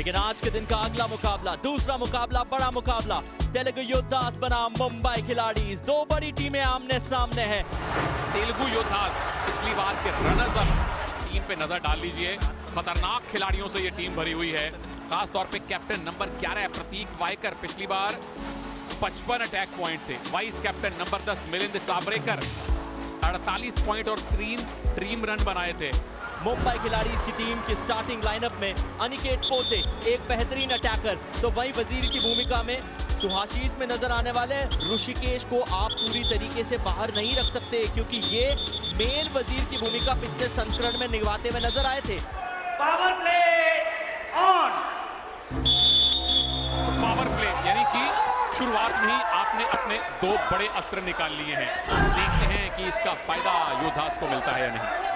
लेकिन आज के दिन का अगला मुकाबला, दूसरा मुकाबला, बड़ा मुकाबला, तेलुगु योद्धास बनाम मुंबई खिलाड़ीज। दो बड़ी टीमें आमने सामने हैं। तेलुगु योद्धास पिछली बार के रनर्स अप टीम पे नजर डाल लीजिए। खतरनाक खिलाड़ियों से ये टीम भरी हुई है। खास तौर पे कैप्टन नंबर 11 प्रतीक वायकर, पिछली बार 55 अटैक पॉइंट थे। Vice captain number 10 Milind Sabrekar 48 point और 3 ड्रीम रन बनाए थे। मुंबई खिलाड़ीज की टीम की स्टार्टिंग लाइनअप में अनिकेत पोते, एक बेहतरीन अटैकर, तो वहीं वजीर की भूमिका में सुहाशीष में नजर आने वाले ऋषिकेश को आप पूरी तरीके से बाहर नहीं रख सकते, क्योंकि ये मेन वजीर की भूमिका पिछले संस्करण में निभाते हुए नजर आए थे। Power play on. Power play यानी कि शुरुआत में ही आपने अपने दो बड़े अस्त्र निकाल लिए हैं। देखते हैं कि इसका फायदा योद्धास को मिलता है या नहीं।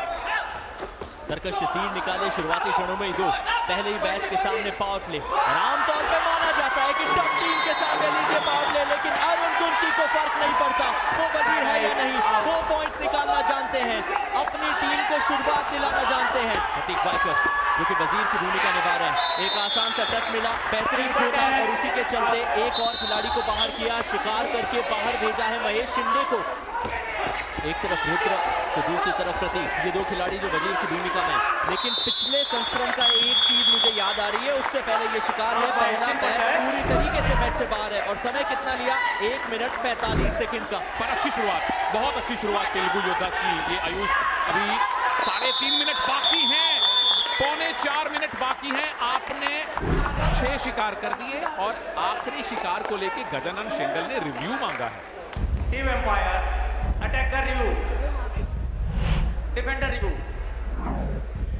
तरकश तीर निकाले शुरुआती क्षणों में ही दो, पहले ही बैच के सामने पावर प्ले। और आमतौर पर माना जाता है कि टॉप टीम के सामने लीजिए पावर प्ले, लेकिन अरुण कुंती को फर्क नहीं पड़ता वो वजीर है या नहीं। वो पॉइंट्स निकालना जानते हैं, अपनी टीम को शुरुआत दिलाना जानते हैं। प्रतीक वायकर जो कि वजीर की भूमिका निभा रहे हैं, एक आसान सा टच मिला, बेहतरीन खोला और उसी के चलते एक और खिलाड़ी को बाहर किया, शिकार करके बाहर भेजा है महेश शिंदे को। एक तरफ रुद्र तो दूसरी तरफ प्रतीक, ये दो खिलाड़ी जो वजीर की भूमिका में। लेकिन पिछले संस्करण का एक चीज मुझे याद आ रही है, उससे पहले ये शिकार है, पहला पैर पूरी तरीके से बैट से बाहर है। और समय कितना लिया? 1 मिनट 45 सेकंड का। पर अच्छी शुरुआत, बहुत अच्छी शुरुआत तेलुगु योद्धास की। ये आयुष अभी 3.5 मिनट बाकी हैं, 3.25 मिनट बाकी हैं। आपने 6 शिकार कर दिए और आखिरी शिकार को लेके गजानन शेंगल ने रिव्यू मांगा है। Team umpire attacker review, defender review.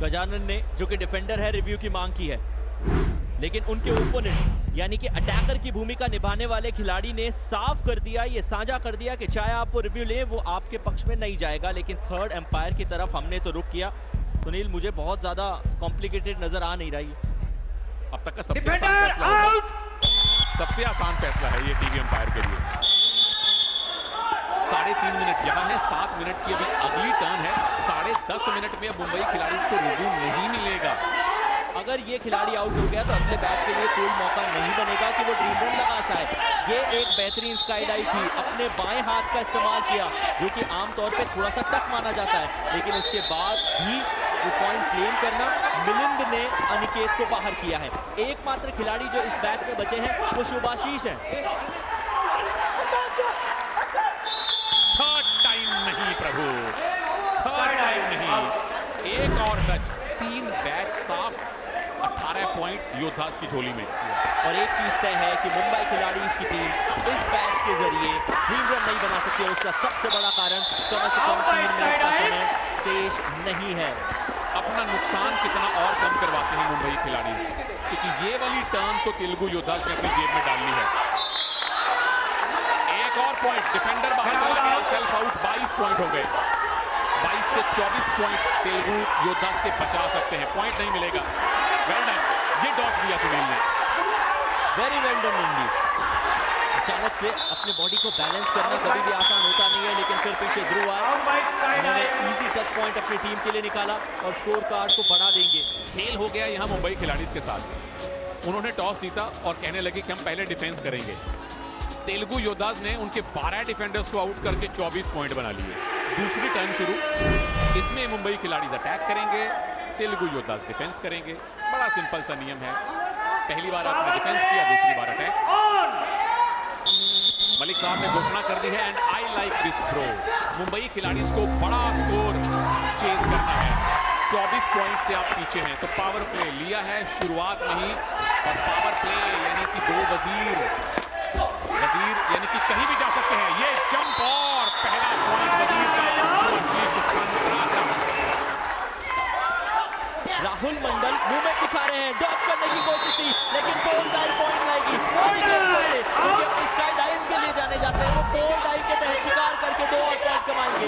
Gajanan ने जो कि डिफेंडर है रिव्यू की मांग की है, लेकिन उनके ओपोनेंट यानी कि अटैकर की भूमिका निभाने वाले खिलाड़ी ने साफ कर दिया, ये साझा कर दिया कि चाहे आप वो रिव्यू लें वो आपके पक्ष में नहीं जाएगा। लेकिन थर्ड एम्पायर की तरफ हमने तो रुख किया। सुनील, मुझे बहुत ज्यादा कॉम्प्लिकेटेड नजर आ नहीं रही। अब तक का सबसे आसान फैसला होगा। सबसे आसान फैसला है ये टीवी एम्पायर के लिए। 3.5 मिनट यहाँ है, 7 मिनट की अभी अगली टर्न है। 10.5 मिनट में मुंबई खिलाड़ी को रिव्यू नहीं मिलेगा। अगर ये खिलाड़ी आउट हो गया तो अगले बैच के लिए कोई मौका नहीं बनेगा कि वो ड्रीम रन लगा पाए। ये एक बेहतरीन स्काई डाइव थी, अपने बाएं हाथ का इस्तेमाल किया, जो कि आमतौर पे थोड़ा सा टफ माना जाता है, लेकिन उसके बाद भी वो पॉइंट क्लेम करना मिलिंद ने अनिकेत को बाहर किया है। एकमात्र खिलाड़ी जो इस बैच में बचे हैं वो शुभाशीष है। थर्ड टाइम नहीं प्रभु, थर्ड टाइम नहीं, एक और टच। 3 बैच साफ, 18 पॉइंट योद्धास की झोली में। और एक चीज तय है कि मुंबई खिलाड़ीज की टीम इस बैच के जरिए ड्रीम रन नहीं बना सकती, और उसका सबसे बड़ा कारण कम से कम 3 मिनट का समय शेष नहीं है। अपना नुकसान कितना और कम करवाते हैं मुंबई खिलाड़ी, क्योंकि ये वाली टर्न तो तेलुगु योद्धास ने अपनी जेब में डाल ली है। एक और पॉइंट, डिफेंडर बाहर चला गया, सेल्फ आउट, 22 पॉइंट हो गए। 22 से 24 पॉइंट तेलुगु योद्धास के बचा सकते हैं। पॉइंट नहीं मिलेगा। वेल डन, ये डॉच दिया सुनील ने। वेरी वेल डन इंडी। अचानक से अपने बॉडी को बैलेंस करना कभी भी आसान होता नहीं है, लेकिन फिर पीछे ध्रुव आए, उन्होंने इजी टच पॉइंट अपनी टीम के लिए निकाला और स्कोर कार्ड को बढ़ा देंगे। खेल हो गया यहाँ मुंबई खिलाड़ीज के साथ। उन्होंने टॉस जीता और कहने लगे कि हम पहले डिफेंस करेंगे। तेलुगु योद्धास ने उनके 12 डिफेंडर्स को आउट करके 24 पॉइंट बना लिए। दूसरी टर्न शुरू, इसमें मुंबई खिलाड़ीज अटैक करेंगे, तेलुगु योद्धास डिफेंस करेंगे। बड़ा सिंपल सा नियम है, पहली बार आपने डिफेंस किया, दूसरी बार अटैक। मलिक साहब ने घोषणा कर दी है, and I like this throw. Mumbai खिलाड़ीज को बड़ा स्कोर चेज करना है। 24 पॉइंट से आप पीछे हैं, तो पावर प्ले लिया है शुरुआत में ही। और पावर प्ले यानी कि 2 वजीर यानी कि कहीं भी जा सकते हैं। ये जंप और पहला पॉइंट वजीर का। राहुल मंडल मूवमेंट दिखा रहे हैं, डॉच करने की कोशिश थी, लेकिन पोल डाइव पॉइंट लाएगी। क्योंकि अपनी स्काई डाइव के लिए जाने जाते हैं, वो पोल डाइव के तहत शिकार करके 2 और पॉइंट कमाएंगे।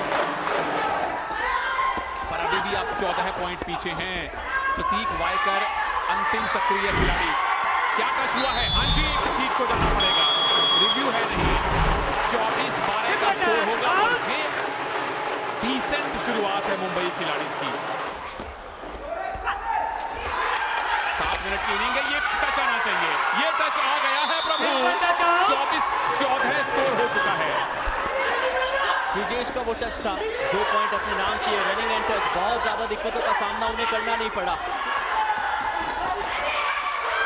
पर अभी भी आप 14 पॉइंट पीछे हैं। प्रतीक वायकर अंतिम सक्रिय खिलाड़ी। क्या टच हुआ है? हाँ जी, प्रतीक को जाना पड़ेगा, रिव्यू है नहीं। 24-12 का स्कोर होगा और ये डिसेंट शुरुआत है मुंबई खिलाड़ीज की। 7 मिनट की इनिंग है। ये टच आना चाहिए, ये टच आ गया है प्रभु। 24-14 स्कोर हो चुका है। श्रीजेश का वो टच था, 2 पॉइंट अपने नाम किए। रनिंग एंड टच, बहुत ज्यादा दिक्कतों का सामना उन्हें करना नहीं पड़ा।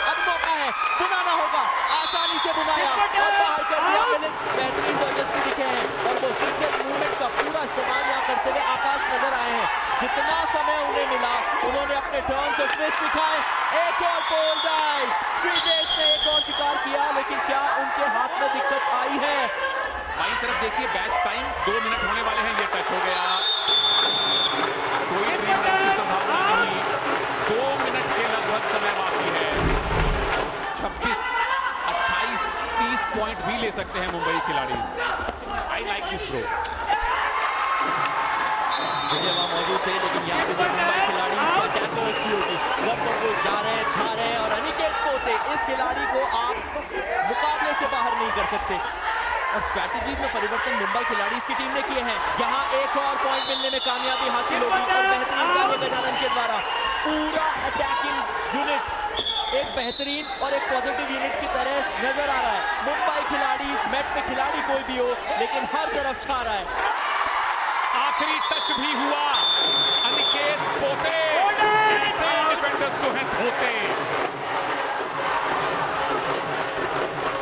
अब मौका है, बुनाना होगा, आसानी से बुनाया और बाहर कर दिया। बेहतरीन डॉजर्स भी दिखे हैं और वो सिक्सर मूवमेंट का पूरा इस्तेमाल यहाँ करते हुए आकाश नजर आए हैं। जितना समय उन्हें मिला उन्होंने अपने टर्न्स और ट्विस्ट दिखाए। एक और पोल डाइव, श्रीजेश ने एक और शिकार किया, लेकिन क्या उनके हाथ में दिक्कत आई है? बाईं तरफ देखिए, बैच टाइम 2 मिनट होने वाले हैं। ये टच हो गया, कोई ड्रीम रन की संभावना नहीं। 2 मिनट के लगभग समय बाकी है। 26, 28, 30 पॉइंट भी ले सकते हैं मुंबई खिलाड़ी। I like this bro. Vijay वहां मौजूद थे, लेकिन यहाँ पे मुंबई खिलाड़ी अटैकर्स की होगी। जब वो जा रहे हैं, छा रहे हैं और अनिकेत पोते, इस खिलाड़ी को आप मुकाबले से बाहर नहीं कर सकते। और स्ट्रैटेजीज में परिवर्तन मुंबई खिलाड़ी की टीम ने किए हैं। यहाँ एक और पॉइंट मिलने में कामयाबी हासिल होगी और बेहतरीन कार्य गजानन के द्वारा पूरा अटैकिंग यूनिट एक बेहतरीन और एक पॉजिटिव यूनिट की तरह नजर आ रहा है। मुंबई खिलाड़ी, मैच में खिलाड़ी कोई भी हो, लेकिन हर तरफ छा रहा है। आखिरी टच भी हुआ, अनिकेत पोते ऐसे डिफेंडर्स को है धोते।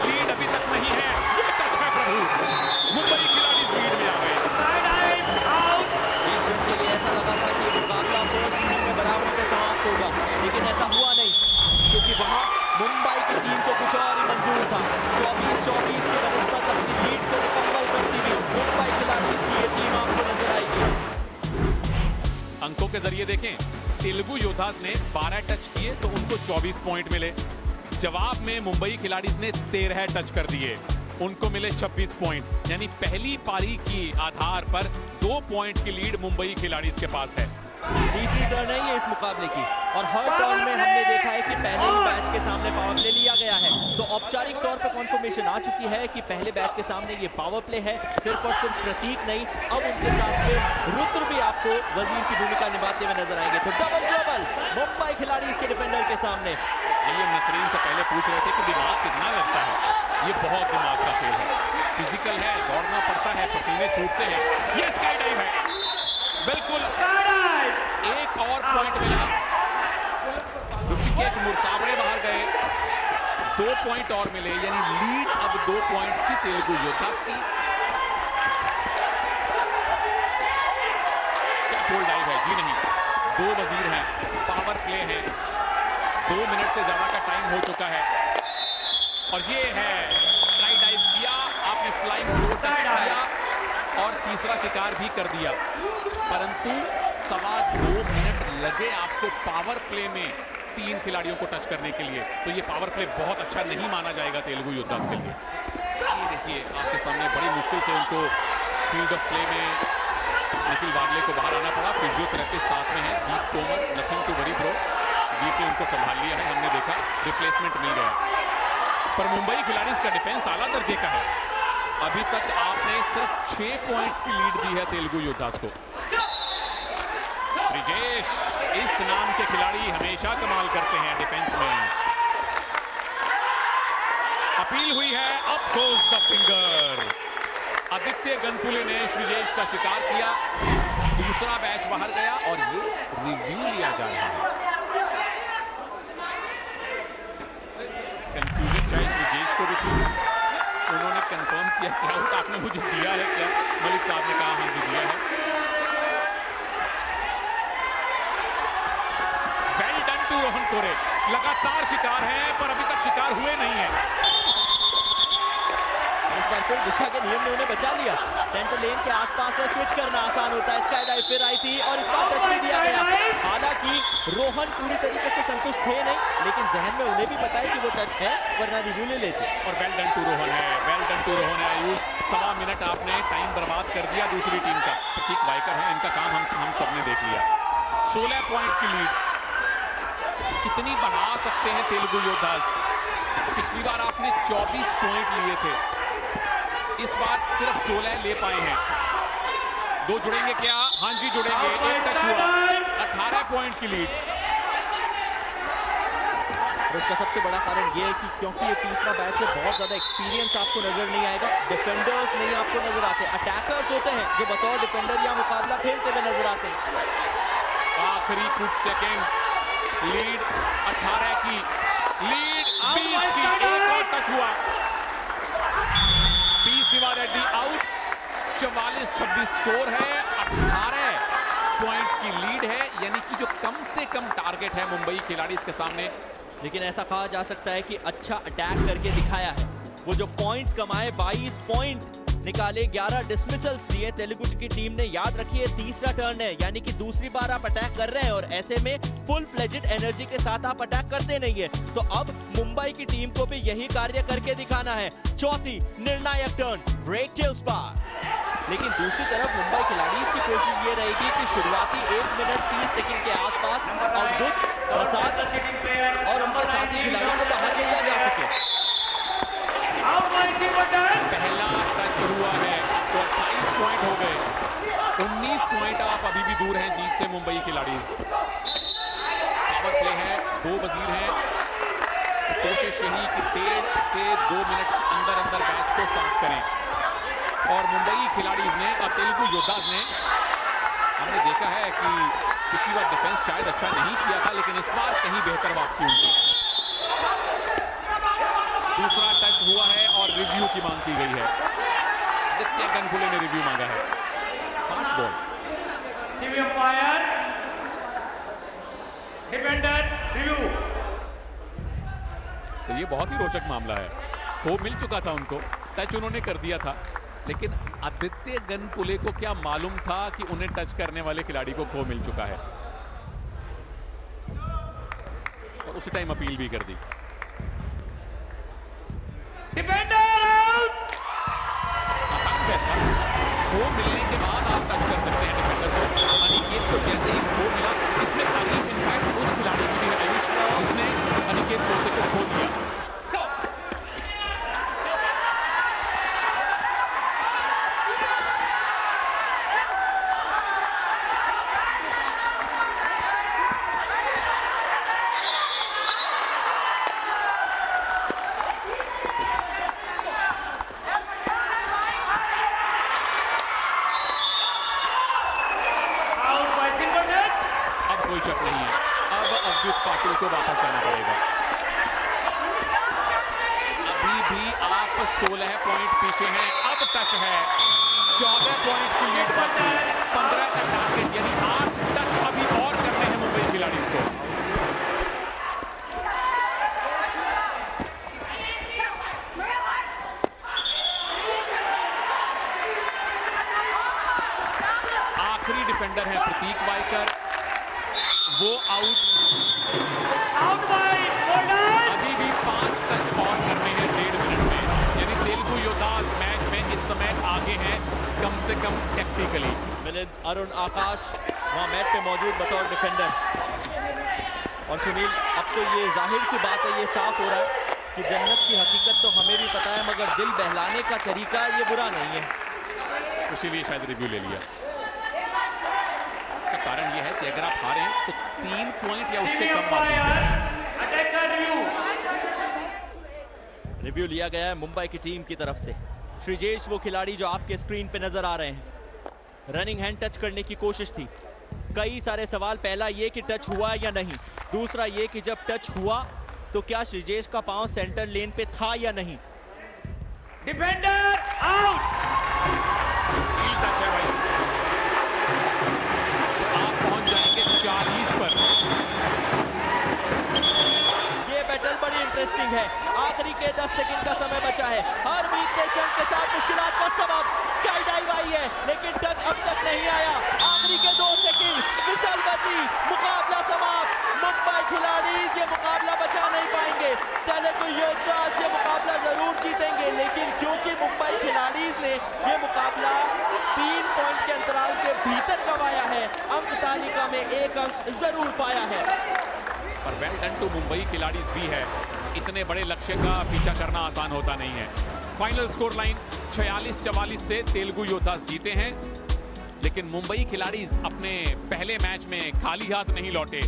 लीड अभी तक नहीं है, ये टच है प्रभु, मुंबई खिलाड़ी लीड में आ गए। एक क्षण के लिए ऐसा लगा था कि मुकाबला फर्स्ट इनिंग में बराबरी पे समाप्त होगा, लेकिन ऐसा हुआ नहीं, क्योंकि वहां मुंबई की टीम को कुछ और ही मंजूर था। 24-24 की बनस्पत अपनी लीड को मुकम्मल करती हुई मुंबई खिलाड़ी की ये टीम आपको नजर आएगी। अंकों के जरिए देखें, तेलुगु योद्धास ने 12 टच किए तो उनको 24 पॉइंट मिले। जवाब में मुंबई खिलाड़ीज ने 13 टच कर दिए, उनको मिले 26 पॉइंट। यानी पहली पारी की आधार पर 2 पॉइंट की लीड मुंबई खिलाड़ीज के पास है। तीसरी टर्न है ये इस मुकाबले की, और हर टर्न में हमने देखा है कि पहले ही बैच के सामने पावर प्ले लिया गया है। तो औपचारिक तौर पर कॉन्फर्मेशन आ चुकी है कि पहले बैच के सामने ये पावर प्ले है, सिर्फ और सिर्फ प्रतीक नहीं, अब उनके सामने रुद्र भी आपको वजीर की भूमिका निभाते हुए नजर आएंगे। तो डबल ट्रबल मुंबई खिलाड़ी इसके डिफेंडर के सामने। ये नसरीन से पहले पूछ रहे थे कि दिमाग कितना लगता है। ये बहुत दिमाग का खेल है, फिजिकल है, दौड़ना पड़ता है, पसीने छूटते हैं। ये स्काई डाइव है, बिल्कुल एक और पॉइंट मिला। ऋषिकेश मुरसावड़े बाहर गए, 2 पॉइंट और मिले, यानी लीड अब 2 पॉइंट्स की तेलुगु योद्धास की। क्या पोल डाइव है? जी नहीं, 2 वजीर हैं, पावर प्ले है, 2 मिनट से ज्यादा का टाइम हो चुका है। और ये है स्काई डाइव किया आपने, फ्लाइंग टच किया और तीसरा शिकार भी कर दिया, परंतु 2.25 मिनट लगे आपको पावर प्ले में 3 खिलाड़ियों को टच करने के लिए। तो ये पावर प्ले बहुत अच्छा नहीं माना जाएगा तेलुगु योद्धास के लिए। ये देखिए आपके सामने बड़ी मुश्किल से उनको फील्ड ऑफ प्ले में निखिल वागले को बाहर आना पड़ा। फिजियोथेरेपिस्ट साथ में है, Deep Tomar, nothing to worry bro. Deep ने उनको संभाल लिया है, हमने देखा, रिप्लेसमेंट मिल गया। पर मुंबई खिलाड़ी का डिफेंस आला दर्जे का है। अभी तक आपने सिर्फ 6 पॉइंट्स की लीड दी है तेलुगु योद्धास को। श्रीजेश इस नाम के खिलाड़ी हमेशा कमाल करते हैं डिफेंस में। अपील हुई है, up goes the finger. Aditya Ganpule ने श्रीजेश का शिकार किया, दूसरा बैच बाहर गया और ये रिव्यू लिया जा रहा है। कंफ्यूजन शायद श्रीजेश को भी थी, उन्होंने कंफर्म किया कि आउट आपने मुझे दिया है क्या? मलिक साहब ने कहा हाँ जी दिया है। वेल डन टू रोहन कोरे, लगातार शिकार है पर अभी तक शिकार हुए नहीं है। इस बार फिर दिशा के नियम ने उन्हें बचा लिया। सेंटर लेन के आसपास से स्विच करना आसान होता है। स्काई डाइव फिर आई थी और इस बार टच भी दिया गया। हालांकि रोहन पूरी तरीके से संतुष्ट थे नहीं, लेकिन जहन में उन्हें भी पता है कि वो टच है, वरना रिव्यू ले लेते। और वेल डन टू रोहन है, वेल डन टू रोहन है। आयुष 1.25 मिनट आपने टाइम बर्बाद कर दिया दूसरी टीम का। प्रतीक वाइकर है, इनका काम हम सबने देख लिया। 16 पॉइंट की लीड कितनी बढ़ा सकते हैं तेलुगु योद्धास? पिछली बार आपने 24 पॉइंट लिए थे, इस बार सिर्फ 16 ले पाए हैं। 2 जुड़ेंगे क्या? हाँ जी जुड़ेंगे। एक टच हुआ, 18 पॉइंट की लीड। और उसका सबसे बड़ा कारण ये है कि क्योंकि ये तीसरा बैच है, बहुत ज़्यादा एक्सपीरियंस आपको नज़र नहीं आएगा, डिफेंडर्स नहीं आपको नज़र आते, अटैकर्स होते हैं जो बतौर डिफेंडर या मुकाबला खेलते हुए नजर आते हैं। आखिरी कुछ सेकंड, लीड 18 की, लीड 20 की, एक और टच हुआ। P Shiva Reddy out, 44-26 score है, 18 पॉइंट की लीड है, यानी कि जो कम से कम टारगेट है मुंबई खिलाड़ी इसके सामने। लेकिन ऐसा कहा जा सकता है कि अच्छा अटैक करके दिखाया है। वो जो पॉइंट्स कमाए, 22 पॉइंट निकाले, 11 डिसमिसल्स दिए तेलुगु की टीम ने। याद रखिए तीसरा टर्न है, यानी कि दूसरी बार आप अटैक कर रहे हैं और ऐसे में फुल फ्लेजेड एनर्जी के साथ आप अटैक करते नहीं है। तो अब मुंबई की टीम को भी यही कार्य करके दिखाना है। चौथी निर्णायक टर्न, ब्रेक के उस पार। लेकिन दूसरी तरफ मुंबई खिलाड़ियों की कोशिश ये रहेगी कि शुरुआती 1 मिनट 30 सेकंड के आसपास अवधुत प्रसाद और उनके साथी खिलाड़ियों को बाहर भेजा जा सके। पहला टच हुआ है तो 28 पॉइंट हो गए, 19 पॉइंट आप अभी भी दूर हैं जीत से मुंबई खिलाड़ी। पावर प्ले है, 2 वजीर हैं, तो कोशिश यही कि 1.5 से 2 मिनट अंदर अंदर मैच को साफ करें। और मुंबई खिलाड़ी ने और तेलुगु योद्धाज ने, हमने देखा है कि पिछली बार डिफेंस शायद अच्छा नहीं किया था, लेकिन इस बार कहीं बेहतर वापसी उनकी। दूसरा टच हुआ है और रिव्यू की मांग की गई है। आदित्य गनखुले ने रिव्यू मांगा है। Smart ball. TV umpire, defender review. तो ये बहुत ही रोचक मामला है। वो मिल चुका था उनको, टच उन्होंने कर दिया था, लेकिन आदित्य गनपुले को क्या मालूम था कि उन्हें टच करने वाले खिलाड़ी को खो मिल चुका है, और उसी टाइम अपील भी कर दी। Defender out. आसान फैसला, खो मिलने के बाद आप टच कर सकते हैं डिफेंडर को। अनिकेत को जैसे ही खो मिला, इसमें तारीफ इनफैक्ट उस खिलाड़ी की भी है आयुष, जिसने अनिकेत पोते को खो दिया। कोई शक नहीं है, अब अवधुत पाटिल को वापस जाना पड़ेगा। अभी भी आप 16 पॉइंट पीछे हैं। अब टच है, 14 पॉइंट की लीड पर 15 का टारगेट, यानी 8 टच अभी और करने हैं मुंबई खिलाड़ी को। आखिरी डिफेंडर है प्रतीक वाइकर, वो आउट। अभी भी 5 टच और करने हैं 1.5 मिनट में, यानी तेलुगु योद्धाज मैच में इस समय आगे हैं कम से कम टेक्निकली। मिलिंद, अरुण, आकाश वहां मैच पे मौजूद बतौर डिफेंडर। और सुनील, अब तो ये जाहिर सी बात है, ये साफ हो रहा है कि जन्नत की हकीकत तो हमें भी पता है, मगर दिल बहलाने का तरीका ये बुरा नहीं है। इसीलिए शायद रिव्यू ले लिया। कारण यह है कि अगर आप हारें तो 3 पॉइंट या उससे कम रिव्यू लिया गया है मुंबई की टीम की तरफ से। श्रीजेश वो खिलाड़ी जो आपके स्क्रीन पे नजर आ रहे हैं, रनिंग हैंड टच करने की कोशिश थी। कई सारे सवाल, पहला ये कि टच हुआ या नहीं, दूसरा ये कि जब टच हुआ तो क्या श्रीजेश का पांव सेंटर लेन पे था या नहीं। Defender out. टच है भाई, आप पहुंच जाएंगे 40 पर। ये बैटल बड़ी इंटरेस्टिंग है। आखिरी के 10 सेकंड का समय बचा है। हरमीत देशम के साथ मुश्किलात का सबब, स्काई डाइव आई है लेकिन टच अब तक नहीं आया। आखिरी के 2 सेकंड, फिसल बची, मुकाबला समाप्त। मुंबई खिलाड़ी ये मुकाबला बचा नहीं पाएंगे। तेलुगु योद्धा ये मुकाबला जरूर जीतेंगे, लेकिन क्योंकि मुंबई खिलाड़ी ने ये मुकाबला 3 पॉइंट के अंतराल के भीतर गंवाया है, अंक तालिका में 1 अंक जरूर पाया है। पर वेल डन टू मुंबई खिलाड़ी भी है, इतने बड़े लक्ष्य का पीछा करना आसान होता नहीं है। फाइनल स्कोर लाइन 46-44 से तेलुगु योद्धा जीते हैं, लेकिन मुंबई खिलाड़ी अपने पहले मैच में खाली हाथ नहीं लौटे।